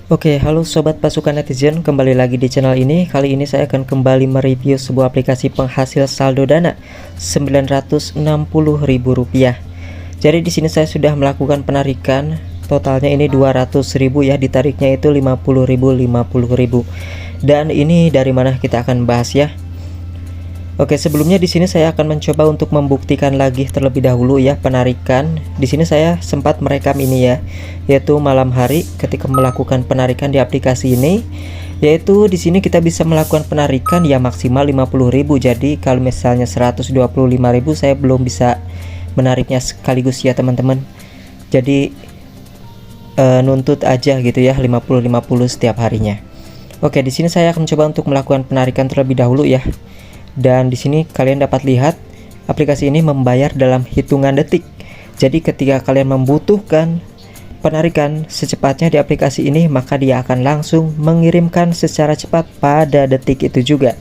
Oke, halo sobat pasukan netizen, kembali lagi di channel ini. Kali ini saya akan kembali mereview sebuah aplikasi penghasil saldo dana Rp960.000. Jadi di sini saya sudah melakukan penarikan, totalnya ini 200.000 ya, ditariknya itu 50.000. Dan ini dari mana kita akan bahas ya. Oke, sebelumnya di sini saya akan mencoba untuk membuktikan lagi terlebih dahulu ya penarikan. Di sini saya sempat merekam ini ya, yaitu malam hari ketika melakukan penarikan di aplikasi ini. Yaitu di sini kita bisa melakukan penarikan ya maksimal 50.000. Jadi kalau misalnya 125.000 saya belum bisa menariknya sekaligus ya teman-teman. Jadi nuntut aja gitu ya 50-50 setiap harinya. Oke, di sini saya akan coba untuk melakukan penarikan terlebih dahulu ya. Dan di sini kalian dapat lihat aplikasi ini membayar dalam hitungan detik. Jadi ketika kalian membutuhkan penarikan secepatnya di aplikasi ini, maka dia akan langsung mengirimkan secara cepat pada detik itu juga.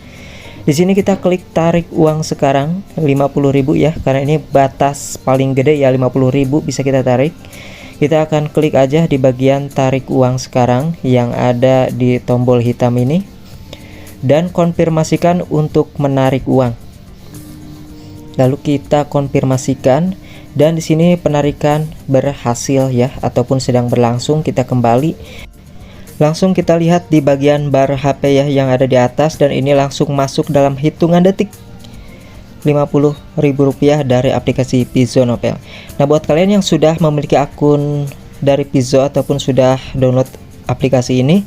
Di sini kita klik tarik uang sekarang 50.000 ya, karena ini batas paling gede ya 50.000 bisa kita tarik. Kita akan klik aja di bagian tarik uang sekarang yang ada di tombol hitam ini. Dan konfirmasikan untuk menarik uang. Lalu kita konfirmasikan dan di sini penarikan berhasil ya ataupun sedang berlangsung. Kita kembali. Langsung kita lihat di bagian bar HP ya yang ada di atas dan ini langsung masuk dalam hitungan detik. Rp50.000 dari aplikasi Pizonopel. Nah, buat kalian yang sudah memiliki akun dari Pizzo ataupun sudah download aplikasi ini,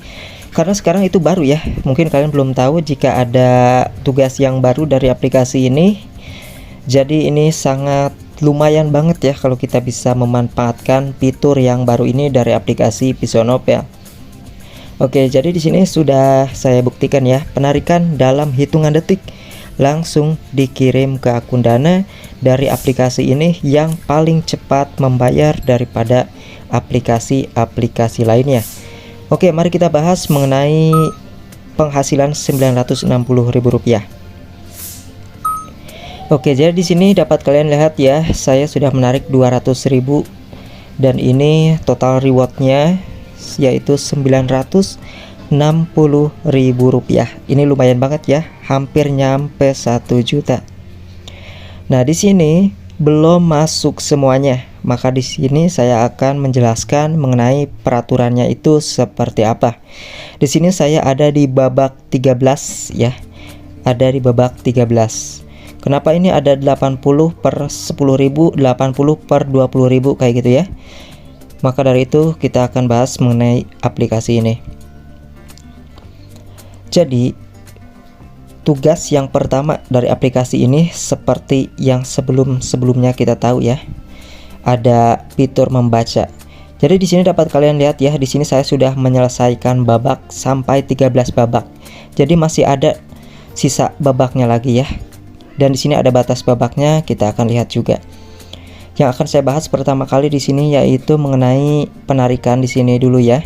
karena sekarang itu baru ya, mungkin kalian belum tahu jika ada tugas yang baru dari aplikasi ini. Jadi ini sangat lumayan banget ya kalau kita bisa memanfaatkan fitur yang baru ini dari aplikasi Pizonopel. Oke, jadi di sini sudah saya buktikan ya, penarikan dalam hitungan detik langsung dikirim ke akun Dana dari aplikasi ini yang paling cepat membayar daripada aplikasi-aplikasi lainnya. Oke, mari kita bahas mengenai penghasilan Rp960.000. Oke, jadi di sini dapat kalian lihat ya, saya sudah menarik 200.000 dan ini total rewardnya yaitu Rp960.000. Ini lumayan banget ya, hampir nyampe 1 juta. Nah, di sini belum masuk semuanya. Maka di sini saya akan menjelaskan mengenai peraturannya itu seperti apa. Di sini saya ada di babak 13 ya. Ada di babak 13. Kenapa ini ada 80 per 10.000, 80 per 20.000 kayak gitu ya. Maka dari itu kita akan bahas mengenai aplikasi ini. Jadi tugas yang pertama dari aplikasi ini seperti yang sebelum-sebelumnya kita tahu ya. Ada fitur membaca. Jadi di sini dapat kalian lihat ya, di sini saya sudah menyelesaikan babak sampai 13 babak. Jadi masih ada sisa babaknya lagi ya. Dan di sini ada batas babaknya, kita akan lihat juga. Yang akan saya bahas pertama kali di sini yaitu mengenai penarikan di sini dulu ya.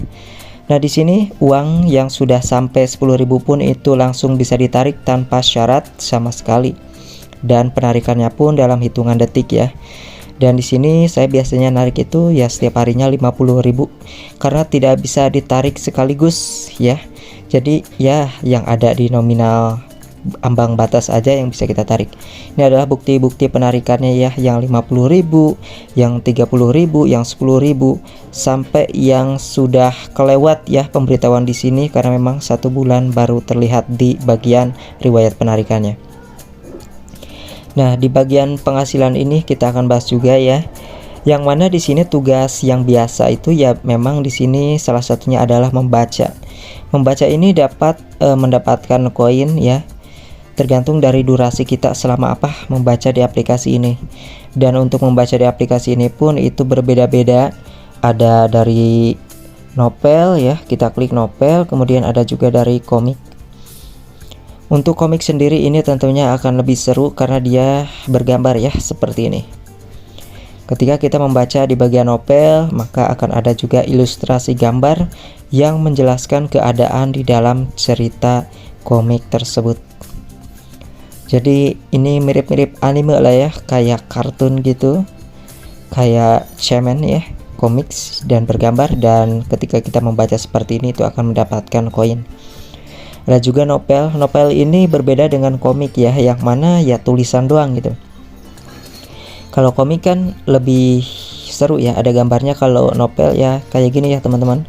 Nah, di sini uang yang sudah sampai 10.000 pun itu langsung bisa ditarik tanpa syarat sama sekali. Dan penarikannya pun dalam hitungan detik ya. Dan di sini saya biasanya narik itu ya setiap harinya 50.000 karena tidak bisa ditarik sekaligus ya. Jadi ya yang ada di nominal ambang batas aja yang bisa kita tarik. Ini adalah bukti-bukti penarikannya ya, yang 50.000, yang 30.000, yang 10.000 sampai yang sudah kelewat ya pemberitahuan di sini karena memang 1 bulan baru terlihat di bagian riwayat penarikannya. Nah, di bagian penghasilan ini kita akan bahas juga ya. Yang mana di sini tugas yang biasa itu ya memang di sini salah satunya adalah membaca. Membaca ini dapat mendapatkan koin ya. Tergantung dari durasi kita selama apa membaca di aplikasi ini. Dan untuk membaca di aplikasi ini pun itu berbeda-beda. Ada dari novel ya, kita klik novel, kemudian ada juga dari komik. Untuk komik sendiri ini tentunya akan lebih seru karena dia bergambar ya seperti ini. Ketika kita membaca di bagian novel, maka akan ada juga ilustrasi gambar yang menjelaskan keadaan di dalam cerita komik tersebut. Jadi ini mirip-mirip anime lah ya, kayak kartun gitu, kayak cemen ya, komik dan bergambar, dan ketika kita membaca seperti ini itu akan mendapatkan koin. Ada juga novel. Novel ini berbeda dengan komik ya, yang mana ya tulisan doang gitu. Kalau komik kan lebih seru ya, ada gambarnya. Kalau novel ya kayak gini ya teman-teman.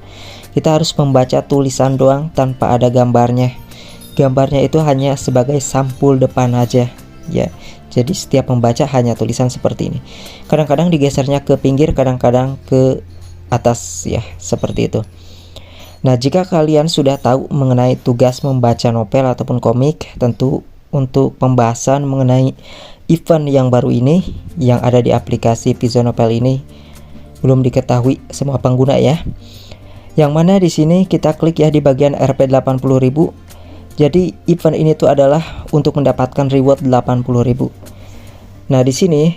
Kita harus membaca tulisan doang tanpa ada gambarnya. Gambarnya itu hanya sebagai sampul depan aja ya. Jadi setiap membaca hanya tulisan seperti ini. Kadang-kadang digesernya ke pinggir, kadang-kadang ke atas ya, seperti itu. Nah, jika kalian sudah tahu mengenai tugas membaca novel ataupun komik, tentu untuk pembahasan mengenai event yang baru ini yang ada di aplikasi Visionovel ini belum diketahui semua pengguna ya. Yang mana di sini kita klik ya di bagian Rp80.000. Jadi event ini tuh adalah untuk mendapatkan reward 80.000. Nah, di sini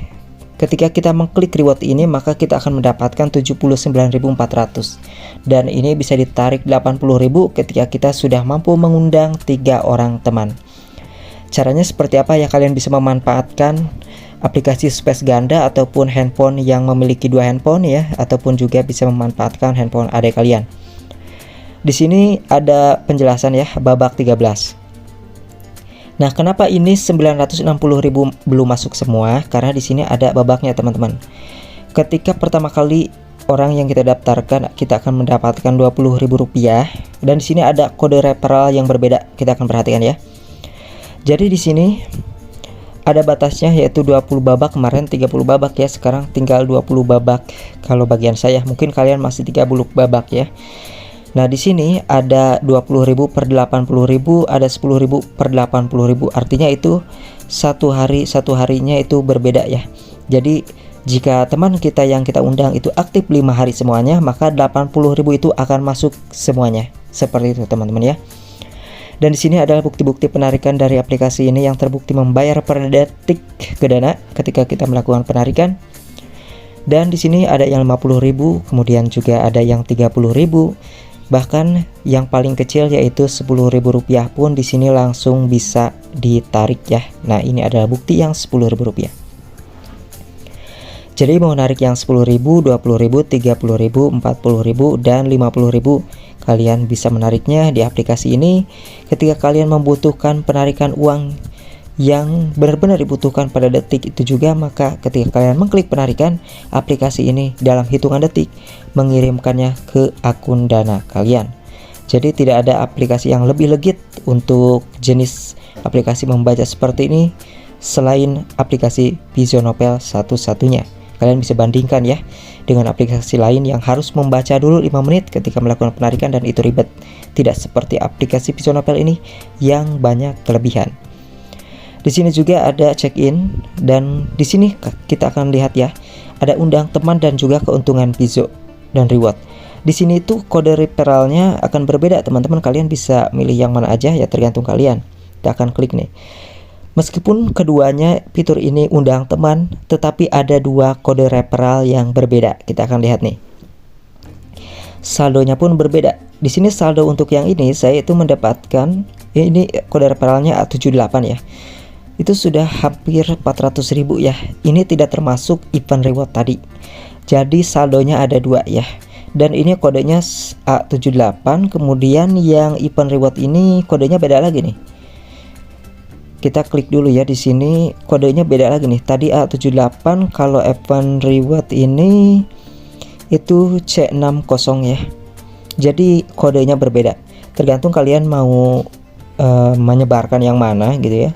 ketika kita mengklik reward ini, maka kita akan mendapatkan 79.400. Dan ini bisa ditarik 80.000 ketika kita sudah mampu mengundang 3 orang teman. Caranya seperti apa ya? Kalian bisa memanfaatkan aplikasi Space Ganda ataupun handphone yang memiliki 2 handphone ya, ataupun juga bisa memanfaatkan handphone adik kalian. Di sini ada penjelasan ya, babak 13. Nah, kenapa ini 960.000 belum masuk semua? Karena di sini ada babaknya, teman-teman. Ketika pertama kali orang yang kita daftarkan, kita akan mendapatkan Rp20.000, dan di sini ada kode referral yang berbeda. Kita akan perhatikan ya. Jadi di sini ada batasnya, yaitu 20 babak. Kemarin 30 babak ya, sekarang tinggal 20 babak. Kalau bagian saya, mungkin kalian masih 30 babak ya. Nah, di sini ada 20.000 per 80.000, ada 10.000 per 80.000. Artinya itu satu harinya itu berbeda ya. Jadi jika teman kita yang kita undang itu aktif 5 hari semuanya, maka 80.000 itu akan masuk semuanya. Seperti itu teman-teman ya. Dan di sini adalah bukti-bukti penarikan dari aplikasi ini yang terbukti membayar per detik ke Dana ketika kita melakukan penarikan. Dan di sini ada yang 50.000, kemudian juga ada yang 30.000. Bahkan yang paling kecil yaitu Rp10.000 pun di sini langsung bisa ditarik ya. Nah, ini adalah bukti yang Rp10.000. Jadi mau narik yang 10.000, 20.000, 30.000, 40.000 dan 50.000, kalian bisa menariknya di aplikasi ini. Ketika kalian membutuhkan penarikan uang yang benar-benar dibutuhkan pada detik itu juga, maka ketika kalian mengklik penarikan, aplikasi ini dalam hitungan detik mengirimkannya ke akun Dana kalian. Jadi tidak ada aplikasi yang lebih legit untuk jenis aplikasi membaca seperti ini selain aplikasi Visionovel satu-satunya. Kalian bisa bandingkan ya dengan aplikasi lain yang harus membaca dulu 5 menit ketika melakukan penarikan, dan itu ribet. Tidak seperti aplikasi Visionovel ini yang banyak kelebihan. Di sini juga ada check-in, dan di sini kita akan lihat ya, ada undang teman dan juga keuntungan Viso dan reward. Di sini tuh kode referralnya akan berbeda, teman-teman. Kalian bisa milih yang mana aja ya, tergantung kalian. Kita akan klik nih. Meskipun keduanya fitur ini undang teman, tetapi ada 2 kode referral yang berbeda. Kita akan lihat nih. Saldonya pun berbeda. Di sini saldo untuk yang ini saya itu mendapatkan, ini kode referralnya A78 ya. Itu sudah hampir 400.000 ya. Ini tidak termasuk event reward tadi. Jadi saldonya ada 2 ya. Dan ini kodenya A78. Kemudian yang event reward ini kodenya beda lagi nih. Kita klik dulu ya, di sini kodenya beda lagi nih. Tadi A78, kalau event reward ini itu C60 ya. Jadi kodenya berbeda. Tergantung kalian mau menyebarkan yang mana gitu ya.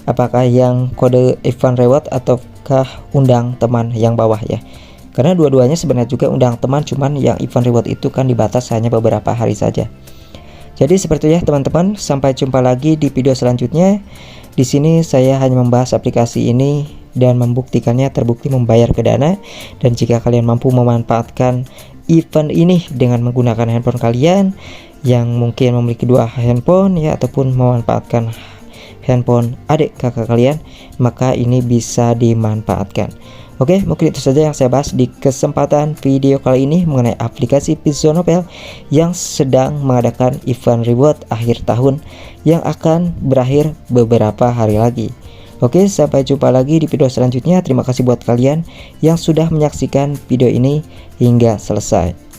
Apakah yang kode event reward ataukah undang teman yang bawah ya. Karena dua-duanya sebenarnya juga undang teman, cuman yang event reward itu kan dibatas hanya beberapa hari saja. Jadi seperti itu ya teman-teman, sampai jumpa lagi di video selanjutnya. Di sini saya hanya membahas aplikasi ini dan membuktikannya terbukti membayar ke Dana. Dan jika kalian mampu memanfaatkan event ini dengan menggunakan handphone kalian yang mungkin memiliki 2 handphone ya, ataupun memanfaatkan handphone adik kakak kalian, maka ini bisa dimanfaatkan. Oke, mungkin itu saja yang saya bahas di kesempatan video kali ini mengenai aplikasi Visionovel yang sedang mengadakan event reward akhir tahun yang akan berakhir beberapa hari lagi. Oke, sampai jumpa lagi di video selanjutnya. Terima kasih buat kalian yang sudah menyaksikan video ini hingga selesai.